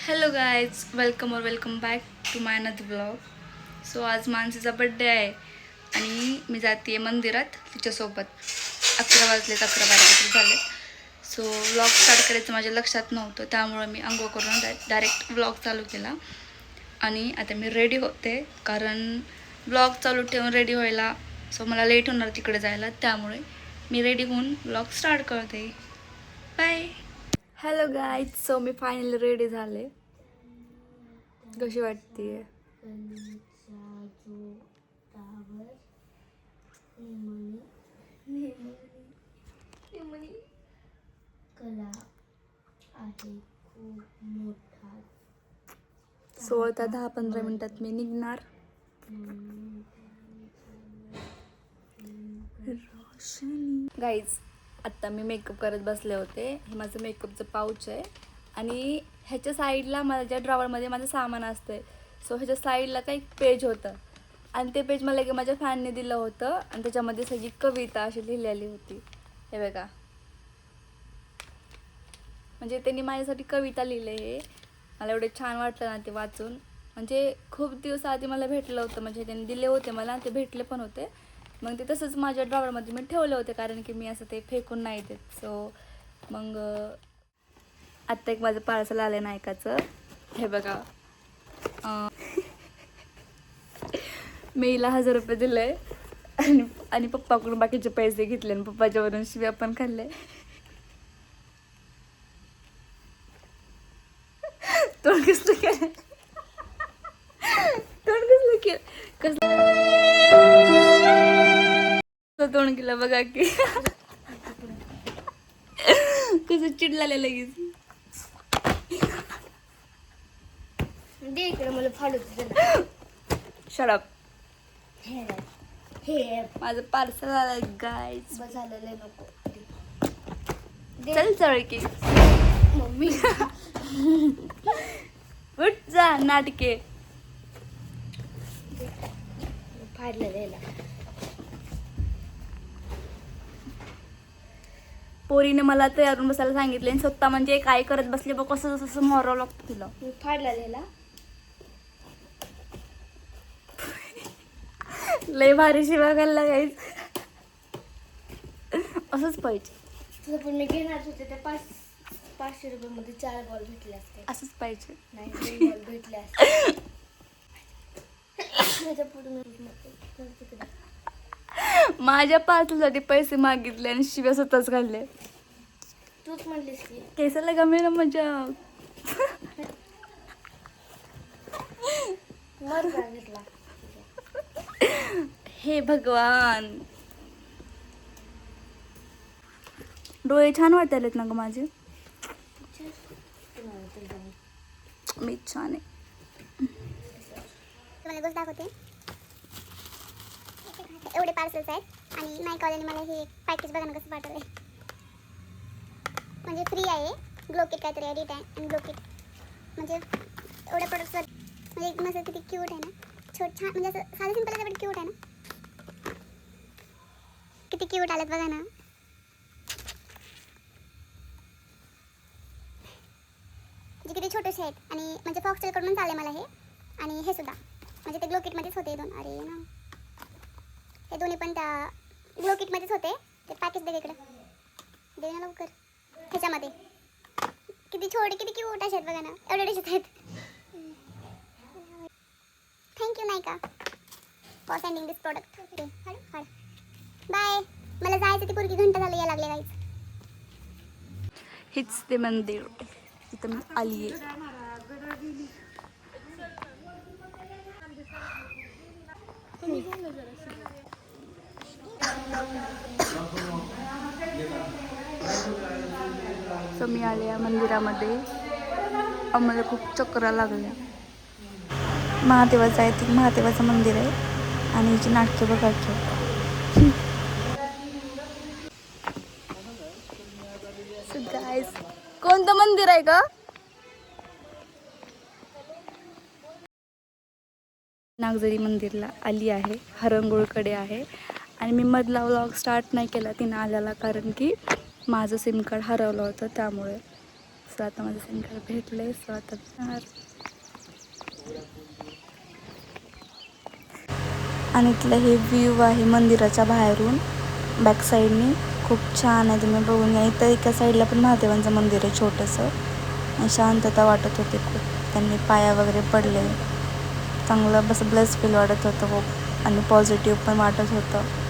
Hello guys, welcome back to my another blog. So आज मानसीचा birthday आहे आणि मी जाते मंदिरात तिच्यासोबत. 11 वाजलेत, 11-12 झाले. सो व्लॉग स्टार्ट करायचं माझ्या लक्षात नव्हतं, त्यामुळं मी अंघोळ करून डायरेक्ट व्लॉग चालू केला. आणि आता मी रेडी होते, कारण व्लॉग चालू ठेवून रेडी व्हायला सो मला लेट होणार तिकडे जायला, त्यामुळे मी रेडी होऊन व्लॉग स्टार्ट करते. बाय. हॅलो गाईज, सो मी फायनली रेडी झाले. कशी वाटते? सो आता 10-15 मिनिटात मी निघणार. गाईज, आत्ता मी मेकअप करत बसले होते. हे माझं मेकअपचं पाऊच आहे आणि ह्याच्या साईडला माझ्या ड्रॉवरमध्ये माझं सामान असतं. सो ह्याच्या साईडला काही पेज होतं आणि ते पेज मला माझ्या फॅनने दिलं होतं आणि त्याच्यामध्ये सगळी कविता अशी लिहिलेली होती. हे बघा, म्हणजे त्यांनी माझ्यासाठी कविता लिहिले. हे मला एवढे छान वाटलं ना ते वाचून. म्हणजे खूप दिवस आधी मला भेटलं होतं, म्हणजे त्यांनी दिले होते मला, ते भेटले पण होते. मग ते तसंच माझ्या ड्रॉवरमध्ये मी ठेवले होते, कारण की मी असं ते फेकून नाही देत. सो मग आत्ता एक माझं पार्सल आलं नायकाचं. हे बघा, मी हिला 1000 रुपये दिले आणि पप्पाकडून बाकीचे पैसे घेतले आणि पप्पाच्यावरून शिव्या पण खाल्ले. तोंड कसलं केलं, तोंड कसलं केलं, कसं तोंड केलं बघा की. कसं चिडलाले लगेच. दे इकडे मला फाडू. शडप. हे माझं पार्सल आलंय गाईज. बस झालेलं आहे, नको. चल चळ की मम्मी उठ जा नाटके. फाडलेलं आहे ना. पोरीने मला तयारून बसायला सांगितले आणि स्वतः म्हणजे काय करत बसले बघ, कसं जसं मोरावं लागतं तिला. मी फाडलेला लय भारी शिवा घालला गाईज. असंच पाहिजे, तुझं पण मी घेणार होते. ते 500 रुपयामध्ये 4 बॉल भेटले असते. असंच पाहिजे. नाही, 2 बॉल भेटले असते. त्याच्या पुढे तिकडे माझ्या पार्सलसाठी पैसे मागितले आणि शिव्या स्वतःच घालले. तूच म्हणलीस की केसाला गमे ना मजा. मर का घेतला. हे भगवान, डोळे छान वाटायलेत ना ग माझे. मी छान आहे. तुम्हाला गोष्ट दाखवते. एवढे पार्सल्स आहेत आणि नायकावाल्याने मला हे पॅकेज बघा ना कसं पाठवलं आहे. म्हणजे फ्री आहे. ग्लोकिट काहीतरी एडिट आहे आणि ग्लोकिट म्हणजे एवढ्या प्रोडक्ट्सवर म्हणजे मस्त किती क्यूट आहे ना. छान म्हणजे असं साधं सिंपल आहे, क्यूट आहे ना. किती क्यूट आलेत बघा ना. म्हणजे किती छोटेसे आहेत आणि म्हणजे फॉक्सटेलकडूनच आले मला हे. आणि हे सुद्धा म्हणजे ते ग्लोकिटमध्येच होते 2. अरे ना, हे दोन्ही पण त्या ग्लोकिटमध्येच होते. ते पॅकेज दे इकडे, दे ना लवकर. ह्याच्यामध्ये किती छोटे किती क्यूट असे आहेत बघा ना, एवढे दिसत आहेत. Thank you Nykaa for sending this product. Bye. मला जायचं, ती पोरगी घंटा झाली या लागले गाईच. हेच ते मंदिर इथं मी आली आहे. सो मी आले या मंदिरामध्ये. आम्हाला खूप चक्रा लागल्या. महादेवाचं आहे, ते महादेवाचं मंदिर आहे आणि हिची नाटके बघायची. गाईस, कोणतं मंदिर आहे का? नागझरी मंदिरला आली आहे, हरंगुळकडे आहे. आणि मी मधला व्लॉग स्टार्ट नाही केला तिनं आल्याला, कारण की माझं सिम कार्ड हरवलं होतं त्यामुळे. सो आता माझं सिम कार्ड भेटलंय. सो आता आणि इथलं हे व्ह्यू आहे मंदिराच्या बाहेरून बॅक साईडनी. खूप छान आहे, तुम्ही बघून या. इथं एका साईडला पण महादेवांचं मंदिर आहे छोटंसं आणि शांतता वाटत होते खूप. त्यांनी पाया वगैरे पडले, चांगलं बस ब्लेस फील वाटत होतं खूप आणि पॉझिटिव्ह पण वाटत होतं.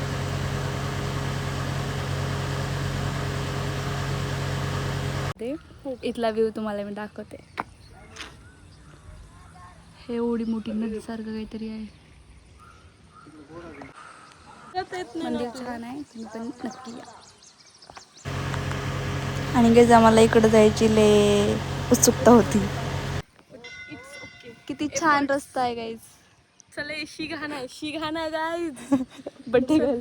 इथला व्ह्यू तुम्हाला मी दाखवते. हे एवढी मोठी नदीसारखं काहीतरी आहे. मंदिर छान आहे, तुम्ही पण नक्की या. आणि गेज आम्हाला इकडं जायची लय उत्सुकता होती. किती छान रस्ता आहे गाईज. चला शिघाना गाईज. बड्डे गर्ल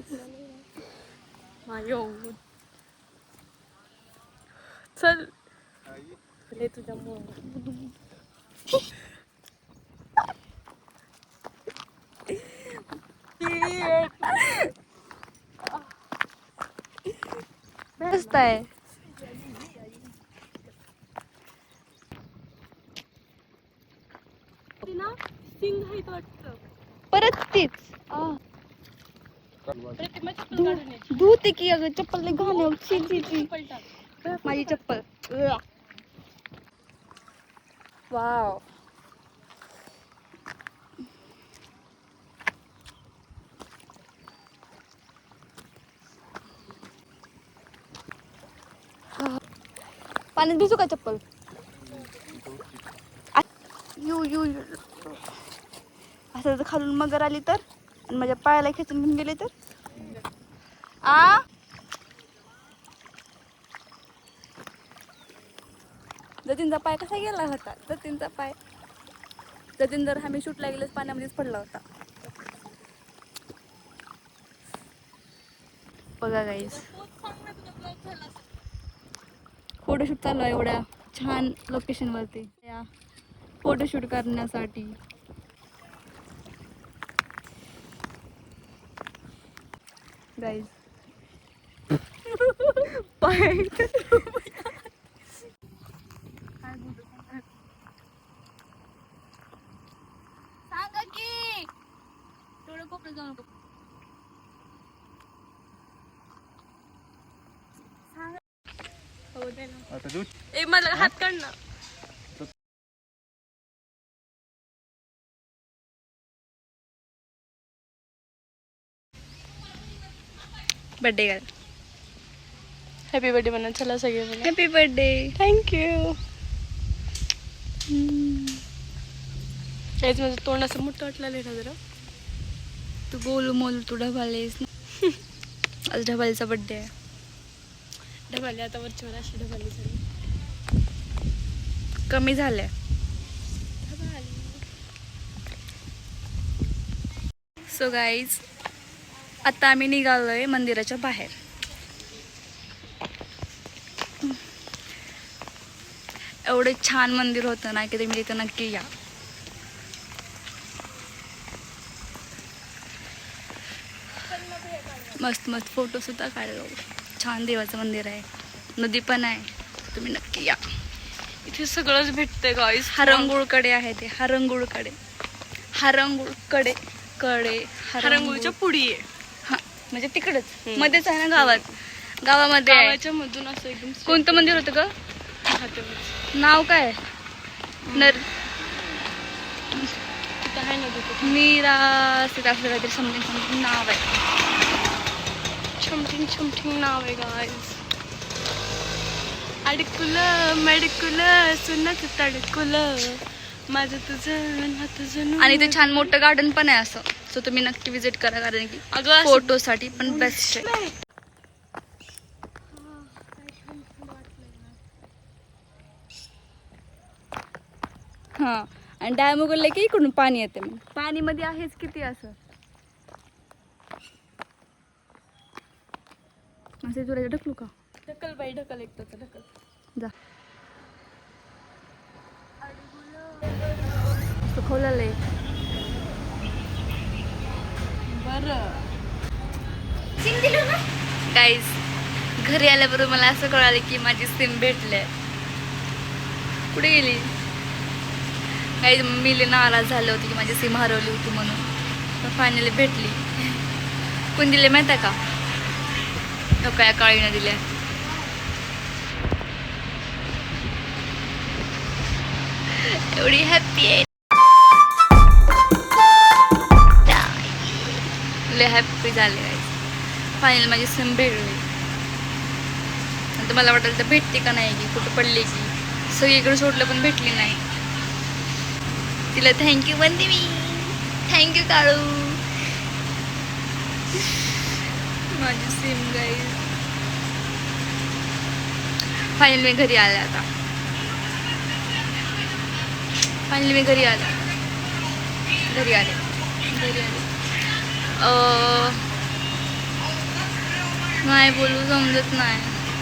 चल तुझ्या रस्ता आहे. सिंग आहेत वाटतं. परत तीच धुते की अगं चप्पल घालून. माझी चप्पल. वाव. पाण्यात भिजू का चप्पल? यू यू असं जर खालून मगर आली तर आणि माझ्या पायाला खेचून घेऊन गेले तर जतीनचा पाय कसा गेला होता? जतीनचा पाय जतीन जर आम्ही शूटला गेलोच पाण्यामध्येच पडला होता. बघा गाईस, फोटोशूट चालू आहे एवढ्या छान लोकेशनवरती फोटोशूट करण्यासाठी. गाईज सांगा की थोडं कोपऱ्यात जाऊ नको. हो दे ना. ए मला हात काढ ना. Birthday girl. हॅपी बर्थडे म्हणा. चला सगळे म्हणा हॅपी बर्थडे. थँक्यू. हेच माझं तोंड असं मोठं वाटलं ना जरा. तू बोलू मोलू तू ढबालेस. आज ढबालीचा बर्थडे आहे. ढबाली आता वरच्यावर अशी ढबाली झाली. कमी झालंय. सो गाईज आता आम्ही निघालोय मंदिराच्या बाहेर. एवढे छान मंदिर होतं ना की तुम्ही तिथं नक्की या. मस्त मस्त फोटो सुद्धा काढलो. छान देवाचं मंदिर आहे, नदी पण आहे, तुम्ही नक्की या. इथे सगळंच भेटतंय गाईस. हरंगुळकडे आहे ते. हरंगुळकडे हरंगुळच्या पुढी आहे. हा म्हणजे तिकडच मध्येच आहे ना गावात. गावामध्ये आहे. गावाच्या मधून असं एकदम कोणतं मंदिर होतं ग? तिथं नाव काय? आहे ना तिथं मीरा असं काहीतरी समथिंग नाव आहे. छमठिंग नाव आहे गाईस. अडकुलं मडकुलं सुनत तडकुलं माझं तुझं ना तुझं. आणि ते छान मोठं गार्डन पण आहे असं. सो तुम्ही नक्की विजिट करा, कारण की अगं फोटोसाठी पण बेस्ट आहे. हा आणि डॅम उघडले की इकडून पाणी येते. मग पाणी मध्ये आहेच किती असं असे. तुला ढकलू का? ढकल बाई ढकल. एक तर ढकल जा. खोलले बरं. गाईज. घरी आल्याबरोबर मला असं कळालं की माझी सिम भेटले. कुठे गेली? काही मम्मीला नाराज झाले होते की माझी सिम हरवली होती म्हणून. पण फायनली भेटली. कोण दिले माहिती आहे का? नको या काळीनं दिल्या. एवढी हॅप्पी आहे, लय हॅप्पी झाले. फायनल माझी सिम भेटली. आता मला वाटलं तर भेटते का नाही, की कुठं पडली की. सगळीकडे शोधलं पण भेटली नाही. तिला थँक्यू म्हणते मी. थँक्यू काळू. माझी सिम गाईज. फायनल मी घरी आले. आता फायनली मी घरी आले. नाही बोलू समजत नाही.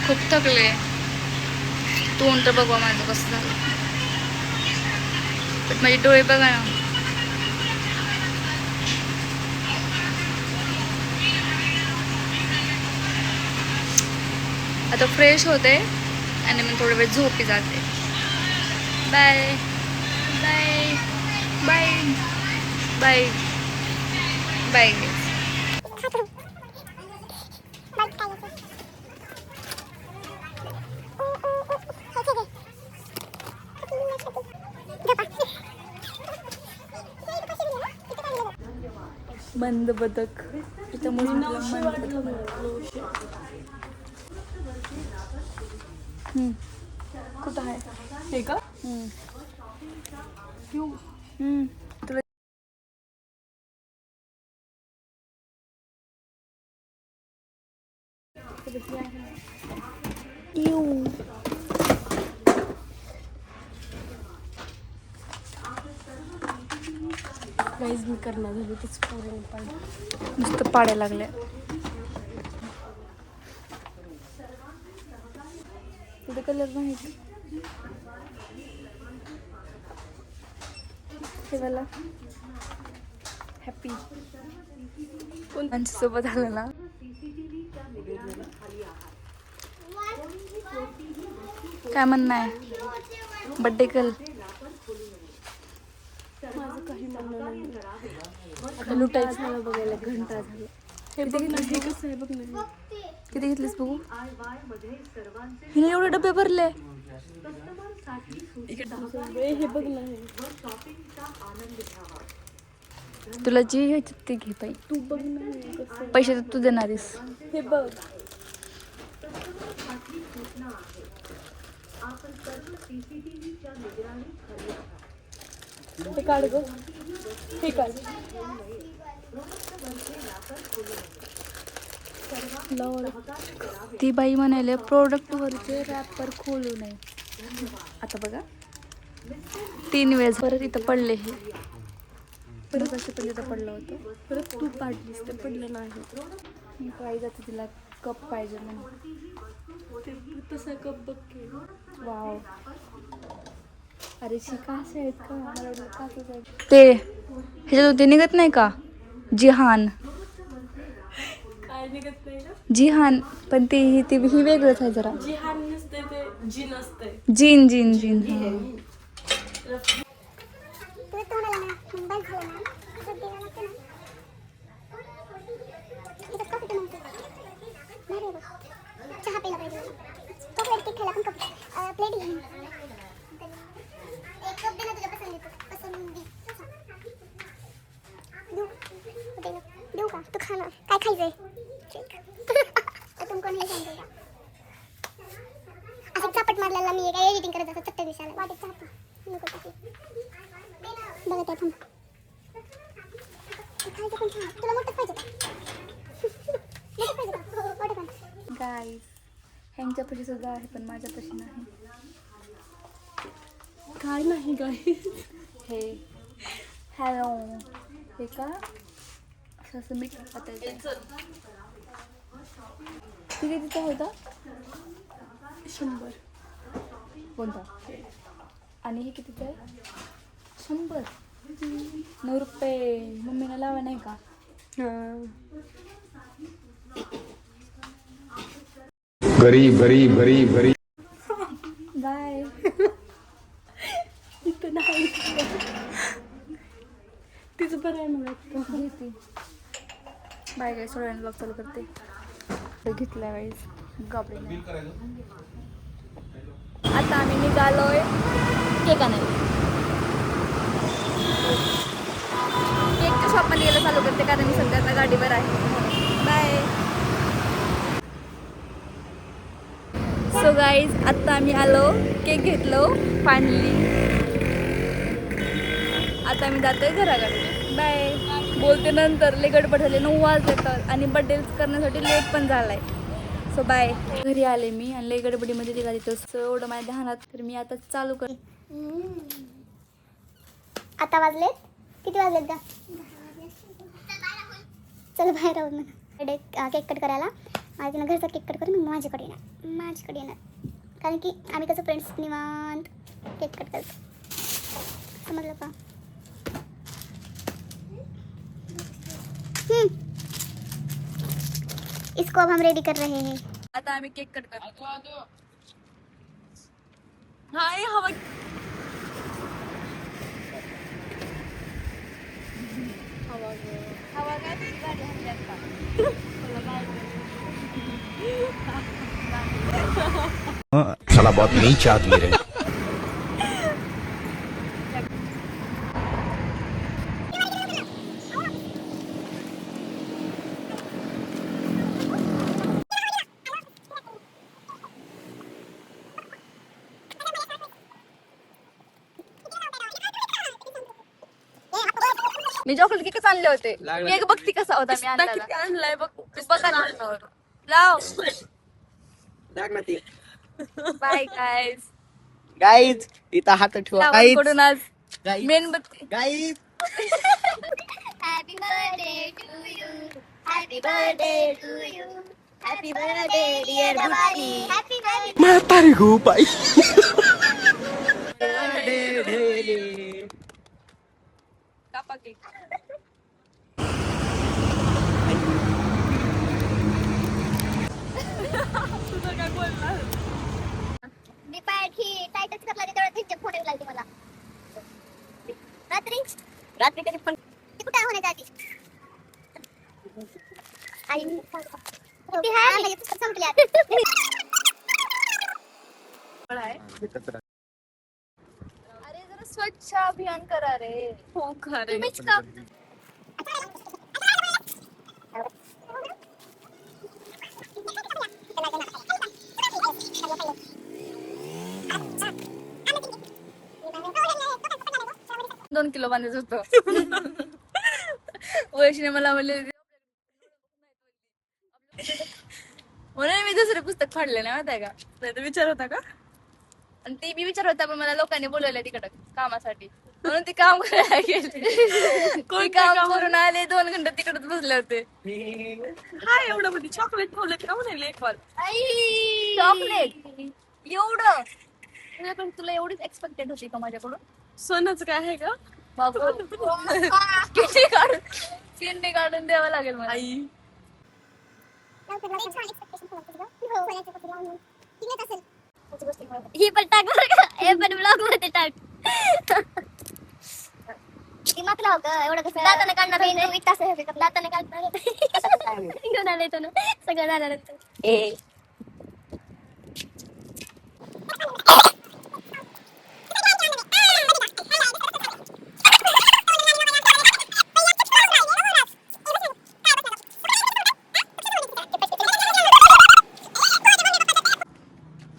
खूप थकले. तोंड तर बघवा माझं कसं झालं. पण माझे डोळे बघा ना. आता फ्रेश होते आणि मग थोडा वेळ झोपी जाते. Bye bye bye bye bye. मंद बदक. कुठं आहे हे का? तुला काहीच मी करणार झाली तेच पूर्ण पाणी नुसतं पाडायला लागले. तुझं कलर माहिती हे मला हॅपी कोणत्यांसोबत आलं ना. काय म्हणणं आहे? बड्डे कल. माझं काही म्हणणं नाही. आता लुटायचं मला बघायला घंटा झाला. हे बघ ना, हे कसं आहे बघ ना. किती घेतलीस बघू? हिने एवढे डबे भरले. हे बघ ना. तुला जे घ्यायचे ते घे पाहिजे. तू बघ ना. पैसे तर तू देणारीस. हे बघ. हे काढ ग. हे काढ. ती बाई म्हणाले प्रोडक्ट वरचे रॅपर खोलू नये. आता बघा 3 वेळेस परत इथं पडले. हे परत असे पण इथं पडलं होतं. परत तू पाडलीस ते पडलं नाही. मी पाहिजे आता तिला कप पाहिजे म्हणून. ते तसा कप बघ की. वाव. अरे शिका असे आहेत का? मला वाटलं काचच आहे. ते ह्याच्यात ते निघत नाही का? जिहान. काय निघत नाही ना. जिहान. पण ते ही वेगळंच आहे जरा. जिहान नसते ते जिन असते. Gene gene gene. चहा प्यायला पाहिजे. चॉकलेट केक खायला पण कप प्लेट घेऊन एक कप दे ना तुझ्या पसंती. देऊ का? तू खा ना. काय खायचंय? तुम कोण हे सांगतो का? असं चापट मारलेला मी काय एडिटिंग करत असतो. चट्ट दिसायला वाटत चापट नको टाकी. बघा त्या थांब. खायचं पण छान. तुला मोठंच पाहिजे का? मोठं पाहिजे का? मोठं पण. गाईस ह्यांच्यापाशी सुद्धा आहे पण माझ्यापाशी नाही. काय नाही गाई. हे हॅलो. हे का असं मीठ आता किती तिचा होता? 100. कोणता? आणि हे कितीचं आहे? 100. 9 रुपये. मम्मीला लावा नाही का? गरीब गरीब गरीब गरीब. बाय. बाय मला घेते बाय काय सोळ्याने ब्लॉग चालू करते घेतल्या वेळेस गाबडीने. आता आम्ही निघालोय केक आणायला. केकच्या शॉपमध्ये यायला चालू करते कारण मी सध्या आता गाडीवर आहे. बाय. सो गाईज आत्ता आम्ही आलो केक घेतलो फायनली. आता आम्ही जातोय घराकडे. बाय. बोलते नंतर. लय गडबड झाले 9 वाजले तर आणि बड्डे करण्यासाठी लेट पण झालाय. So bye. घरी आले मी आणि लय गडबडीमध्ये तिला तिथं एवढं माझ्या ध्यानात तर मी आता चालू कर. आता वाजलेत किती वाजलेत का? चल बाहेर राहू ना. केक कट करायला माझ्या तिनं घरचा केक कट करून मग माझ्याकडे येणार कारण की आम्ही कसं फ्रेंड्स निवांत केक कट करतो. समजलं का? इसको अब हम रेडी कर रहे हैं. आता आम्ही केक कट करतो. हाय हवा हवा काय गाडी हल्ली आता. साला बहुत नीच आदमी रहे. मी चॉकलेट केकच आणले होते. केक बघती कसा होता मी आणला. आणलाय बघ. बघा ना. लाव. लाग ना ती. Bye guys. गाईज इथं हात ठेवा. गाईज कडून आज गाईज मेणबत्ती. Guys Happy birthday to you. Happy birthday to you. Happy birthday dear Bhakti. Happy birthday. म्हातारी गो बाई. कापा केक. तुझं काय बोलणार. मी पाठी टाईटच करला तेवढा त्यांचे फोन येऊ लागले मला. रात्री कधी पण ती कुठे होण्याच्या आधी आई ती हाय म्हणजे पुस्तक संपली आता. अरे जरा स्वच्छ अभियान करा रे. हो खरे. तुम्हीच का. दोन किलो बांधायचं होतं. वैशीने मला म्हणले म्हणून मी दुसरे पुस्तक फाडले नाही माहिती आहे का. नाही तर विचार होता का? आणि ते मी विचार होता पण मला लोकांनी बोलवलं तिकडं कामासाठी म्हणून ते काम करायला गेले. कोणी काम करून आले 2 घंटे तिकडच बसले होते. हा एवढं मध्ये चॉकलेट ठेवलं का म्हणाले एक वार. चॉकलेट एवढं तुझ्याकडून तुला एवढीच एक्सपेक्टेड होती का माझ्याकडून. सोन्याचं काय आहे का? किती काढून किडनी काढून द्यावं लागेल मला. आई ही पण टाक बरं का. हे पण ब्लॉग मध्ये टाक. दिमाग लाव ग एवढं कसं दाताने काढणार आहे. एक तास दाताने काढणार घेऊन आले तो ना सगळं जाणार ए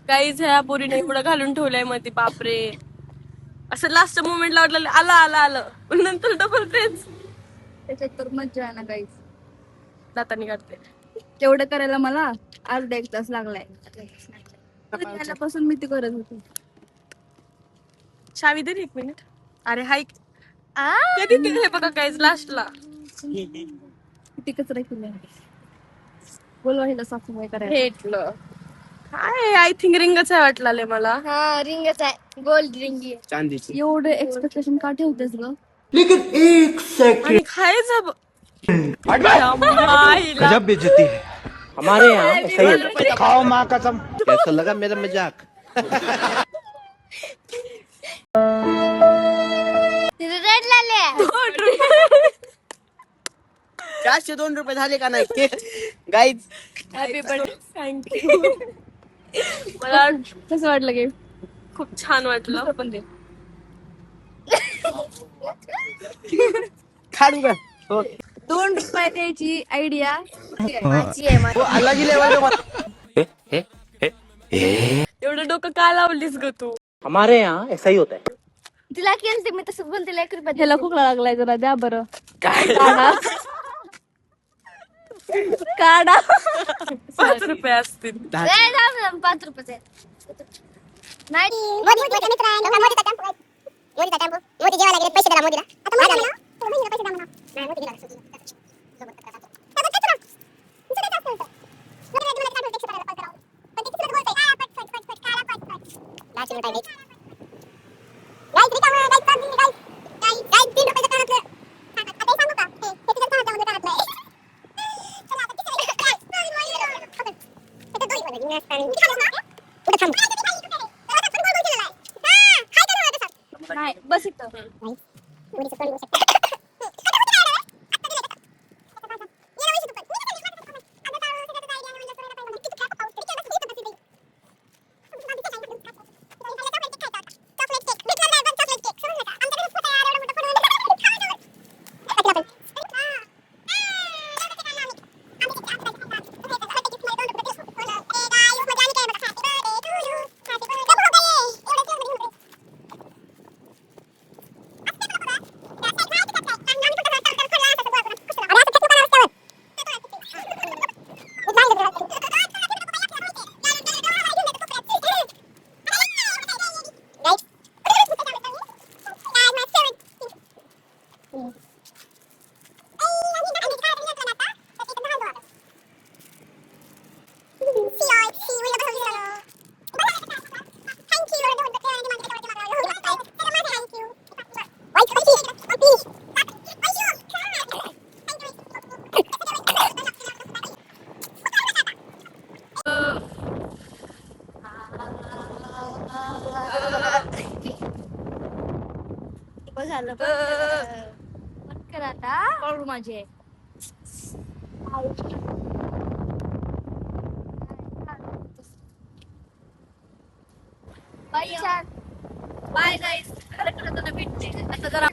काहीच ह्या पोरीने एवढं घालून ठेवलंय मध्ये. बापरे असं लास्ट मोमेंटला वाटलं आलं पण नंतर डबल तेच. त्याच्यात तर मज्जा आहे ना काहीच. दाताने काढते. तेवढं करायला मला अर्धा 1 तास लागलाय. आल्यापासून मी ते करत होते. शावी दे रे 1 मिनिट. अरे हाय कधी ते हे बघा काहीच लास्टला. किती कचरा केलाय. बोलवा हिला साफसफाई करायला. भेटलं काय आय थिंक रिंगच आहे वाटलं मला. हा रिंगच आहे गोल्ड रिंग आहे. चांदीची. एवढं एक्सपेक्टेशन का ठेवतेस ग. आणि खायचं गजब बेइज्जती है. हमारे यहाँ ऐसा ही है. खाओ माँ कसम. कैसा लगा मेरा मजाक? तिथे रेड लाले 402 रुपये झाले का नाही cake guys. Happy birthday. Thank you. मला कसं वाटलं गेम? खूप छान वाटलं. पण दे. खाडू का हो 2 रुपये द्यायची आयडिया हो, अलग ही लेवल में. एवढं डोकं का लावलीस ग तू? हमारे यहाँ ऐसा ही होता है. तिला केलं ते मी तसंच बोलते 1 रुपया ह्याला खोकला लागलाय जरा द्या बरं. काढा 5 रुपये असतील. 5 रुपयाचे नाही. मोदीच्या मित्रांनो, मोदीचा टेम्पो आहे. मोदीचा टेम्पो. मोदी जेवायला गेले, पैसे द्या मोदीला. आता मोदी आला. मोदीला पैसे द्या म्हणा. नाही, मोदी गेला. सोबत करा. सोबत करा. तुझं काय असतं? मोदीला तुम्हाला काय बोलते? 100 करावं. पण ते किती बोलते? काळा पट. लास्ट मिनिट आहे गाईस. गाईस रिकामा, गाईस काम दिली गाईस. गाईस 3 रुपयाचं कानातलं. आता हे सांगू का? हे तिच्या कानातलं कानातलं आहे. चला आता किती गाईस. आता दोन वाजले. मी खाल्लं ना? पुढे थांब. नाही बस इथं. झालं कर आता कळू माझे. बाय गाईस. भेटते आता जरा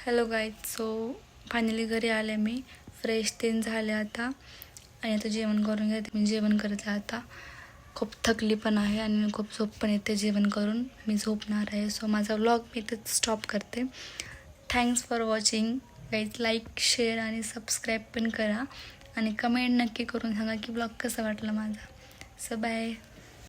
हॅलो गाईज. सो फायनली घरी आले मी. फ्रेश तेन झाले आता आणि आता जेवण करून घेते. मी जेवण करत आहे आता. खूप थकली पण आहे आणि खूप झोप पण येते. जेवण करून मी झोपणार आहे. सो माझा व्लॉग मी इथेच स्टॉप करते. Thanks for watching guys. Like share आणि सबस्क्राईब पण करा आणि कमेंट नक्की करून सांगा की व्लॉग कसा वाटला माझा. So bye.